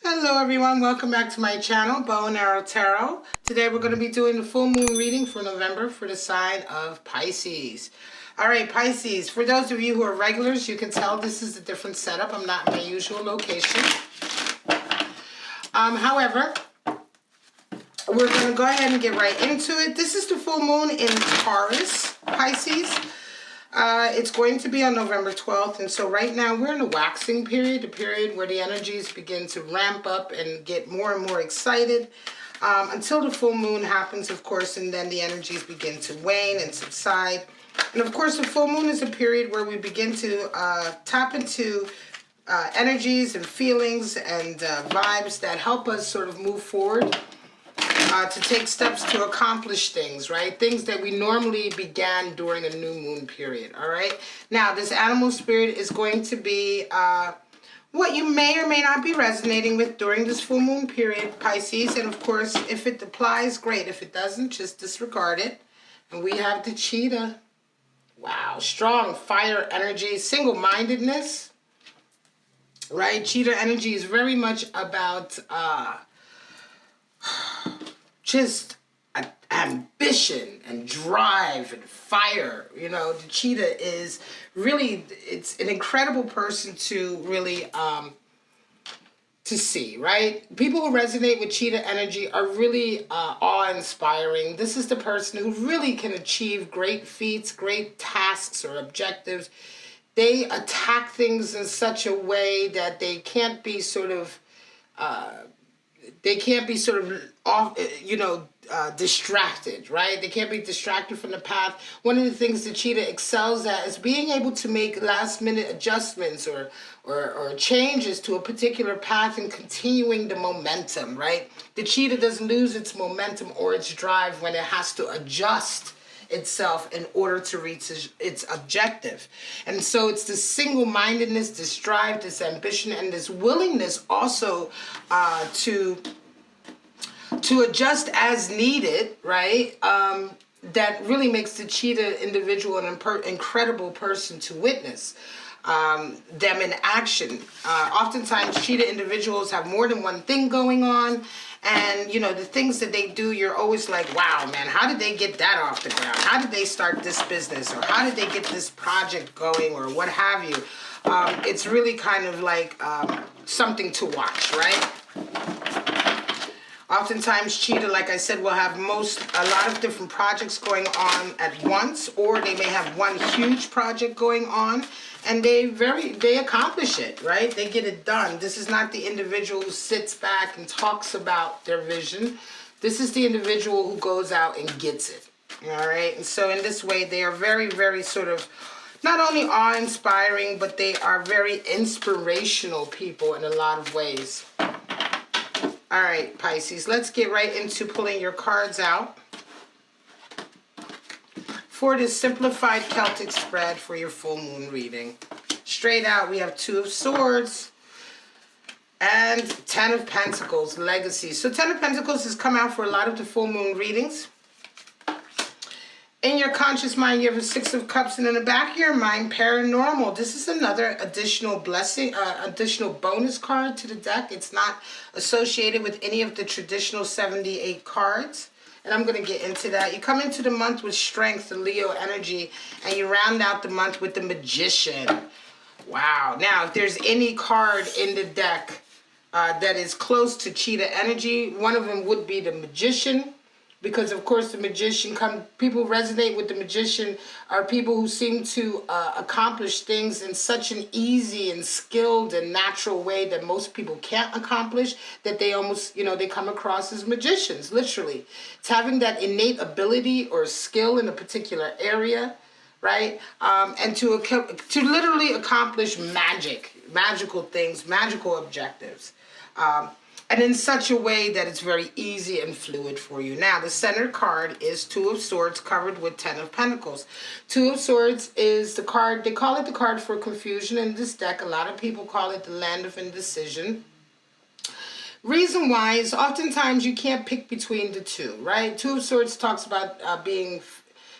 Hello everyone, welcome back to my channel, Bow and Arrow Tarot. Today we're going to be doing the full moon reading for November for the sign of Pisces. Alright Pisces, for those of you who are regulars, you can tell this is a different setup. I'm not in my usual location. However, we're going to go ahead and get right into it. This is the full moon in Taurus, Pisces. It's going to be on November 12th, and so right now we're in a waxing period, a period where the energies begin to ramp up and get more and more excited until the full moon happens, of course, and then the energies begin to wane and subside. And of course, the full moon is a period where we begin to tap into energies and feelings and vibes that help us sort of move forward. To take steps to accomplish things, right? Things that we normally began during a new moon period, all right? Now, this animal spirit is going to be what you may or may not be resonating with during this full moon period, Pisces. And of course, if it applies, great. If it doesn't, just disregard it. And we have the Cheetah. Wow, strong fire energy, single-mindedness, right? Cheetah energy is very much about just ambition and drive and fire. You know, the Cheetah is really, it's an incredible person to really to see, right? People who resonate with Cheetah energy are really awe-inspiring. This is the person who really can achieve great feats, great tasks or objectives. They attack things in such a way that they can't be sort of off, distracted, right? They can't be distracted from the path. One of the things the Cheetah excels at is being able to make last-minute adjustments or changes to a particular path and continuing the momentum, right? The Cheetah doesn't lose its momentum or its drive when it has to adjust itself in order to reach its objective. And so it's this single-mindedness, this drive, this ambition, and this willingness also to adjust as needed, right? That really makes the Cheetah individual an incredible person to witness them in action. Oftentimes, Cheetah individuals have more than one thing going on. And, you know, the things that they do, you're always like, wow, man, how did they get that off the ground? How did they start this business? Or how did they get this project going? Or what have you? It's really kind of like something to watch, right? Oftentimes, Cheetah, like I said, will have a lot of different projects going on at once, or they may have one huge project going on, and they accomplish it, right? They get it done. This is not the individual who sits back and talks about their vision. This is the individual who goes out and gets it, all right? And so in this way, they are very, very sort of not only awe-inspiring, but they are very inspirational people in a lot of ways. All right, Pisces, let's get right into pulling your cards out for this simplified Celtic spread for your full moon reading. Straight out, we have Two of Swords and Ten of Pentacles, Legacy. So Ten of Pentacles has come out for a lot of the full moon readings. In your conscious mind, you have a Six of Cups, and in the back of your mind, Paranormal. This is another additional blessing, additional bonus card to the deck. It's not associated with any of the traditional 78 cards, and I'm going to get into that. You come into the month with Strength, the Leo energy, and you round out the month with the Magician. Wow. Now, if there's any card in the deck that is close to Cheetah energy, one of them would be the Magician. Because, of course, the Magician, people who resonate with the Magician are people who seem to accomplish things in such an easy and skilled and natural way that most people can't accomplish, that they almost, they come across as magicians, literally. It's having that innate ability or skill in a particular area, right? And to literally accomplish magical things, magical objectives. And in such a way that it's very easy and fluid for you. Now, the center card is Two of Swords covered with Ten of Pentacles. Two of Swords is the card, they call it the card for confusion in this deck. A lot of people call it the land of indecision. Reason why is oftentimes you can't pick between the two, right? Two of Swords talks about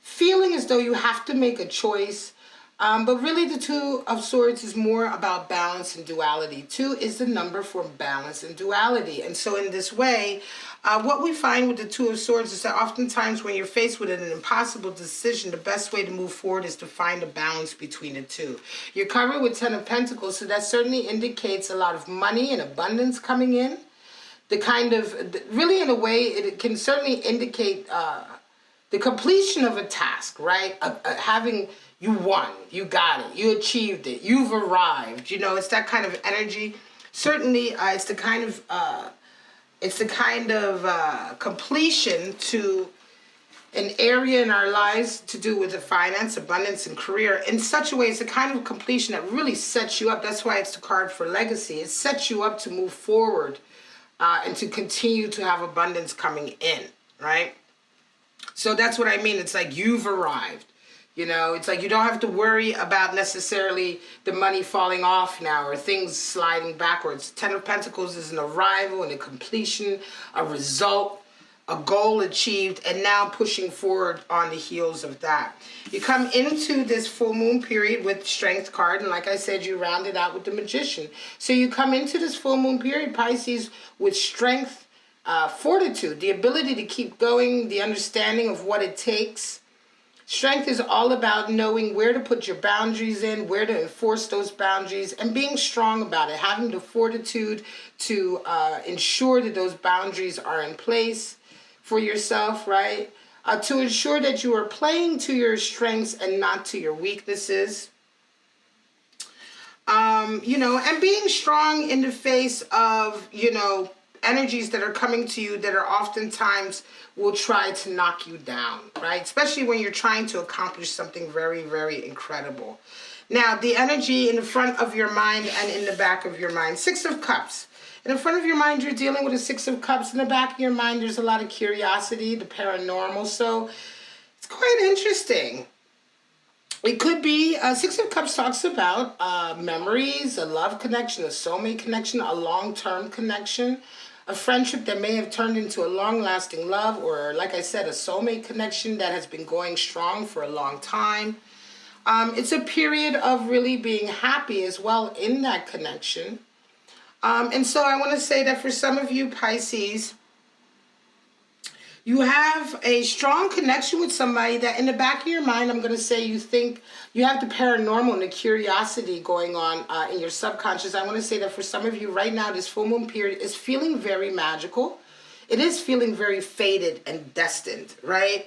feeling as though you have to make a choice But really the Two of Swords is more about balance and duality. 2 is the number for balance and duality. And so in this way, what we find with the Two of Swords is that oftentimes when you're faced with an impossible decision, the best way to move forward is to find a balance between the two. You're covered with 10 of Pentacles, so that certainly indicates a lot of money and abundance coming in. The kind of, really in a way, it can certainly indicate the completion of a task, right? Having, you won, you got it, you achieved it, you've arrived. You know, it's that kind of energy. Certainly, it's the kind of completion to an area in our lives to do with the finance, abundance, and career in such a way. It's the kind of completion that really sets you up. That's why it's the card for legacy. It sets you up to move forward and to continue to have abundance coming in, right? So that's what I mean. It's like you've arrived. You know, it's like you don't have to worry about necessarily the money falling off now or things sliding backwards. 10 of Pentacles is an arrival and a completion, a result, a goal achieved, and now pushing forward on the heels of that. You come into this full moon period with Strength card, and like I said, you round it out with the Magician. So you come into this full moon period, Pisces, with strength, fortitude, the ability to keep going, the understanding of what it takes. Strength is all about knowing where to put your boundaries in, where to enforce those boundaries, and being strong about it, having the fortitude to ensure that those boundaries are in place for yourself, right? To ensure that you are playing to your strengths and not to your weaknesses. You know, and being strong in the face of, you know, energies that are coming to you that are oftentimes will try to knock you down, right? Especially when you're trying to accomplish something very, very incredible. Now, the energy in the front of your mind and in the back of your mind. 6 of Cups. In the front of your mind, you're dealing with a 6 of Cups. In the back of your mind, there's a lot of curiosity, the paranormal. So it's quite interesting. It could be, 6 of Cups talks about memories, a love connection, a soulmate connection, a long-term connection, a friendship that may have turned into a long-lasting love, or like I said, a soulmate connection that has been going strong for a long time. It's a period of really being happy as well in that connection. And so I want to say that for some of you Pisces, you have a strong connection with somebody that in the back of your mind, I'm going to say you think you have the paranormal and the curiosity going on in your subconscious. I want to say that for some of you right now, this full moon period is feeling very magical. It is feeling very fated and destined, right?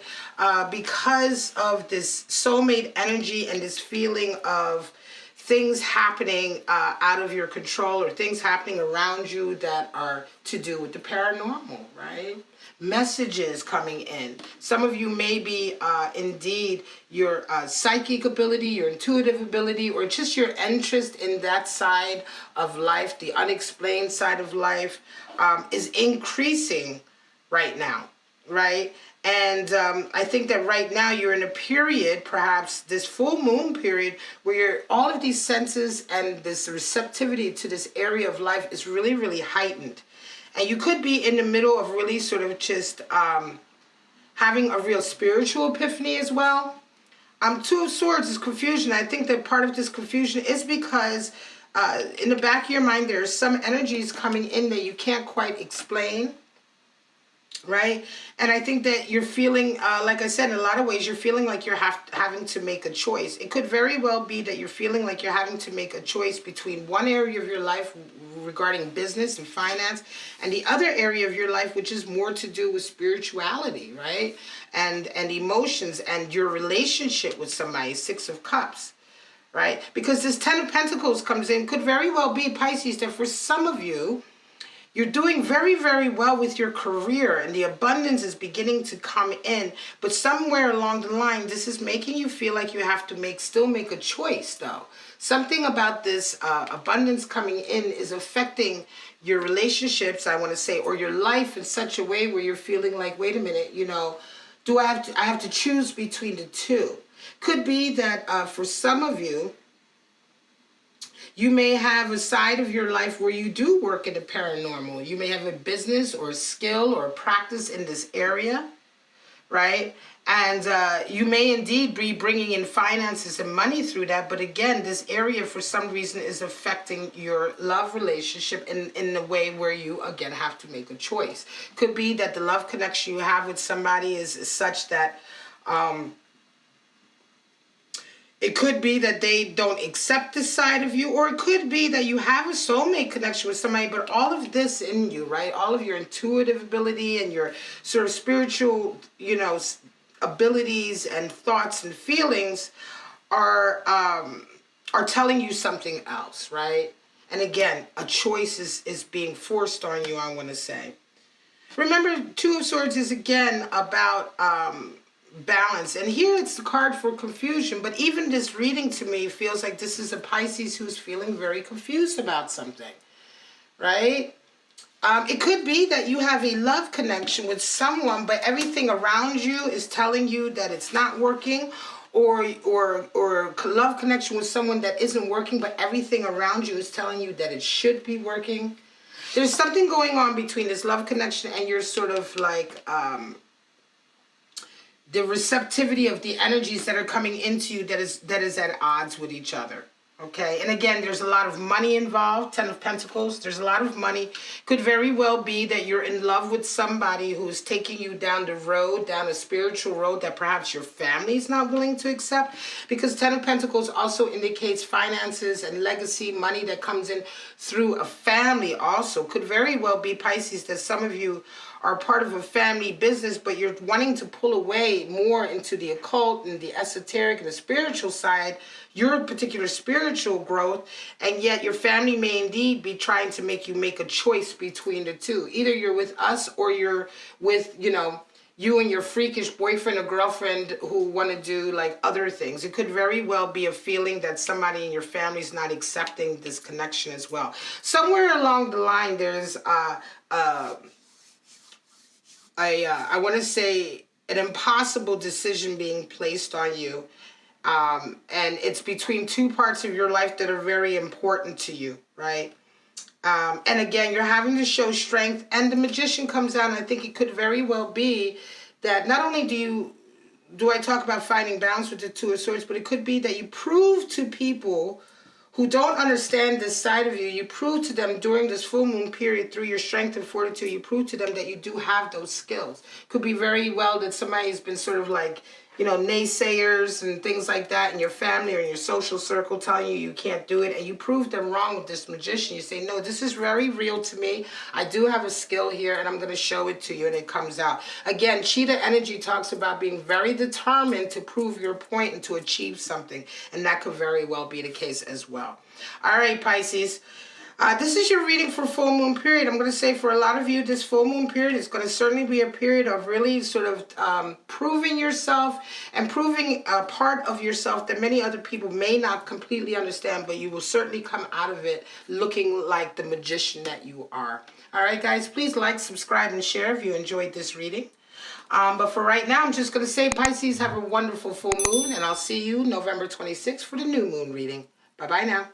Because of this soulmate energy and this feeling of things happening out of your control or things happening around you that are to do with the paranormal, right? Messages coming in. Some of you may be indeed your psychic ability, your intuitive ability, or just your interest in that side of life, the unexplained side of life, is increasing right now, right? And I think that right now you're in a period, perhaps this full moon period, where all of these senses and this receptivity to this area of life is really, really heightened. And you could be in the middle of really sort of just having a real spiritual epiphany as well. 2 of Swords is confusion. I think that part of this confusion is because in the back of your mind there are some energies coming in that you can't quite explain, right? And I think that you're feeling, like I said, in a lot of ways, you're feeling like you're having to make a choice. It could very well be that you're feeling like you're having to make a choice between one area of your life regarding business and finance and the other area of your life, which is more to do with spirituality, right? And emotions and your relationship with somebody, 6 of Cups, right? Because this 10 of Pentacles comes in, could very well be, Pisces, that for some of you, you're doing very, very well with your career and the abundance is beginning to come in. But somewhere along the line, this is making you feel like you have to still make a choice, though. Something about this abundance coming in is affecting your relationships, I want to say, or your life in such a way where you're feeling like, wait a minute, you know, I have to choose between the two. Could be that for some of you, you may have a side of your life where you do work in the paranormal. You may have a business or a skill or a practice in this area, right? And you may indeed be bringing in finances and money through that. But again, this area for some reason is affecting your love relationship in a way where you, again, have to make a choice. Could be that the love connection you have with somebody is such that it could be that they don't accept this side of you, or it could be that you have a soulmate connection with somebody, but all of this in you, right? All of your intuitive ability and your sort of spiritual, abilities and thoughts and feelings are telling you something else, right? And again, a choice is being forced on you, I want to say. Remember, Two of Swords is again about balance. And here it's the card for confusion. But even this reading to me feels like this is a Pisces who's feeling very confused about something, right? It could be that you have a love connection with someone, but everything around you is telling you that it's not working, or love connection with someone that isn't working, but everything around you is telling you that it should be working. There's something going on between this love connection and your sort of like the receptivity of the energies that are coming into you that is at odds with each other. Okay, and again, there's a lot of money involved. Ten of Pentacles, there's a lot of money. Could very well be that you're in love with somebody who's taking you down the road, down a spiritual road that perhaps your family's not willing to accept. Because Ten of Pentacles also indicates finances and legacy, money that comes in through a family also. Could very well be, Pisces, that some of you are part of a family business, but you're wanting to pull away more into the occult and the esoteric and the spiritual side, your particular spiritual growth, and yet your family may indeed be trying to make you make a choice between the two. Either you're with us or you're with, you and your freakish boyfriend or girlfriend who want to do like other things. It could very well be a feeling that somebody in your family is not accepting this connection as well. Somewhere along the line, there's I want to say an impossible decision being placed on you. And it's between two parts of your life that are very important to you, right? And again, you're having to show strength, and the Magician comes out, and I think it could very well be that not only do I talk about finding balance with the Two of Swords, but it could be that you prove to people who don't understand this side of you, you prove to them during this full moon period through your strength and fortitude, you prove to them that you do have those skills. Could be very well that somebody's been sort of like, naysayers and things like that in your family or in your social circle telling you can't do it, and you prove them wrong with this Magician. You say, no, this is very real to me. I do have a skill here, and I'm going to show it to you, and it comes out. Again, Cheetah energy talks about being very determined to prove your point and to achieve something, and that could very well be the case as well. All right, Pisces. This is your reading for full moon period. I'm going to say for a lot of you, this full moon period is going to certainly be a period of really sort of proving yourself and proving a part of yourself that many other people may not completely understand, but you will certainly come out of it looking like the magician that you are. All right, guys, please like, subscribe, and share if you enjoyed this reading. But for right now, I'm just going to say, Pisces, have a wonderful full moon, and I'll see you November 26th for the new moon reading. Bye-bye now.